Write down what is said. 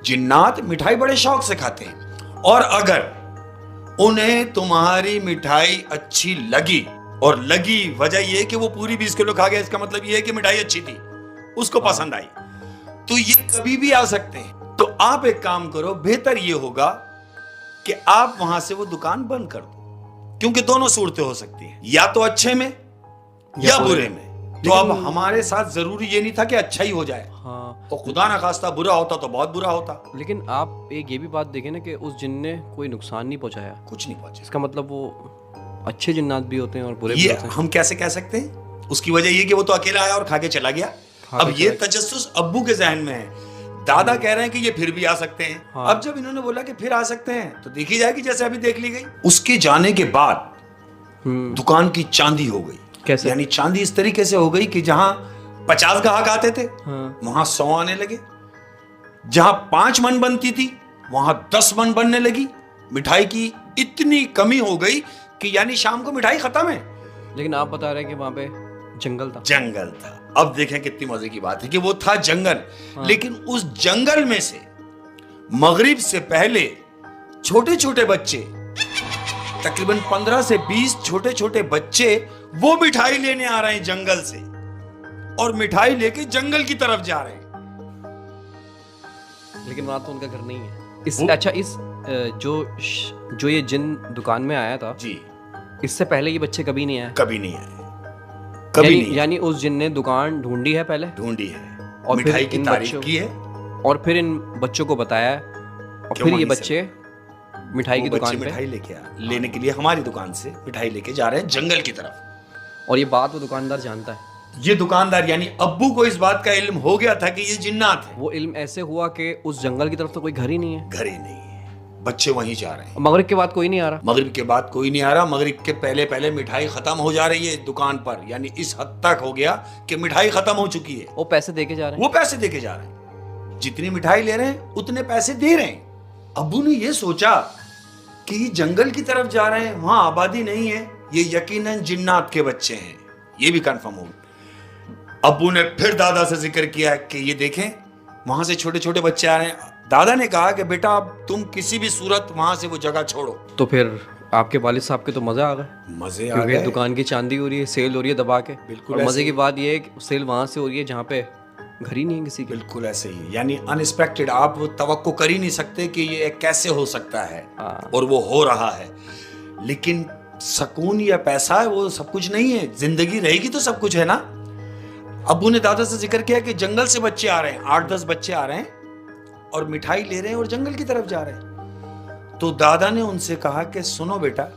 जिन्नात मिठाई बड़े शौक से खाते हैं, और अगर उन्हें तुम्हारी मिठाई अच्छी लगी, और लगी वजह यह कि वो पूरी 20 किलो खा गया, इसका मतलब यह है कि मिठाई अच्छी थी, उसको पसंद आई, तो ये कभी भी आ सकते हैं। तो आप एक काम करो, बेहतर ये होगा कि आप वहां से वो दुकान बंद कर दो, क्योंकि दोनों सूरतें हो सकती हैं, या तो अच्छे में या बुरे में। तो अब हमारे साथ जरूरी ये नहीं था कि अच्छा ही हो जाए, हाँ, और खुदा ना खास्ता बुरा होता तो बहुत बुरा होता। लेकिन आप एक ये भी बात देखें ना कि उस जिन ने कोई नुकसान नहीं पहुंचाया, कुछ नहीं पहुंचा। इसका मतलब वो अच्छे जिन्नात भी होते हैं और बुरे भी ये होते हैं। हम कैसे कह सकते हैं? उसकी वजह ये कि वो तो अकेला आया और खा के चला गया। अब ये तजस्सुस अब्बू के जहन में है, दादा कह रहे हैं कि ये फिर भी आ सकते हैं। हाँ। अब जब इन्होंने बोला कि फिर आ सकते हैं, तो देखी जाएगी, जैसे अभी देख ली गई। उसके जाने के बाद दुकान की चांदी हो गई। कैसे? यानी चांदी इस तरीके से हो गई कि जहां 50 ग्राहक आते थे, हाँ। वहां 100 आने लगे। जहां 5 मन बनती थी, वहां 10 मन बनने लगी। मिठाई की इतनी कमी हो गई कि यानी शाम को मिठाई खत्म है। लेकिन आप बता रहे हैं कि वहां पे जंगल था। जंगल था। अब देखें कितनी मजे की बात है कि वो था जंगल, लेकिन उस जंगल में से मगरिब से पहले छोटे छोटे बच्चे, तकरीबन 15 से 20 छोटे छोटे बच्चे, वो मिठाई लेने आ रहे हैं जंगल से, और मिठाई लेके जंगल की तरफ जा रहे हैं। लेकिन वहां तो उनका घर नहीं है। अच्छा, इस जो ये जिन दुकान में आया था जी, इससे पहले ये बच्चे कभी नहीं आए? कभी नहीं आए, कभी नहीं। यानी उस जिन ने दुकान ढूंढी है पहले, ढूंढी है और मिठाई फिर की इन तारीफ बच्चों की है, और फिर इन बच्चों को बताया, और क्यों फिर ये वहीं से? बच्चे मिठाई की वो बच्चे दुकान पे, मिठाई लेने के लिए हमारी दुकान से मिठाई लेके जा रहे हैं जंगल की तरफ। और ये बात वो दुकानदार जानता है। ये दुकानदार यानी अब्बू को इस बात का इल्म हो गया था कि ये जिन्नात है। वो इल्म ऐसे हुआ कि उस जंगल की तरफ तो कोई घर ही नहीं है, घर ही नहीं है, बच्चे वहीं जा रहे हैं। मगरिब के बाद कोई नहीं आ रहा। मगरिब के बाद कोई नहीं आ रहा, मगरिब के पहले पहले मिठाई खत्म हो जा रही है दुकान पर, यानी इस हद तक हो गया कि मिठाई खत्म हो चुकी है। वो पैसे दे के जा रहे हैं। वो पैसे दे के जा रहे हैं, जितनी मिठाई ले रहे हैं उतने पैसे दे रहे हैं। अब्बू ने ये सोचा कि ये जंगल की तरफ जा रहे हैं, वहां आबादी नहीं है, ये यकीनन जिन्नात के बच्चे हैं, ये भी कंफर्म हो गया। अब्बू ने फिर दादा से जिक्र किया कि ये देखें वहां से छोटे छोटे बच्चे आ रहे हैं। दादा ने कहा कि बेटा अब तुम किसी भी सूरत वहां से वो जगह छोड़ो। तो फिर आपके वालिद साहब के तो मजा आ गए, मजे आ क्योंकि गए। दुकान की चांदी हो रही है, सेल हो रही है दबा के। बिल्कुल और ऐसे मजे ही। की बात ये है कि सेल वहां से हो रही है जहाँ पे घर ही नहीं है किसी के। बिल्कुल ऐसे ही, यानी अनएक्सपेक्टेड, आप वो तवक्को कर ही नहीं सकते कि ये कैसे हो सकता है, और वो हो रहा है। लेकिन सुकून या पैसा वो सब कुछ नहीं है, जिंदगी रहेगी तो सब कुछ है ना। अब्बू ने दादा से जिक्र किया कि जंगल से बच्चे आ रहे हैं, 8-10 बच्चे आ रहे हैं और मिठाई ले रहे हैं और जंगल की तरफ जा रहे हैं। तो दादा ने उनसे कहा कि सुनो बेटा,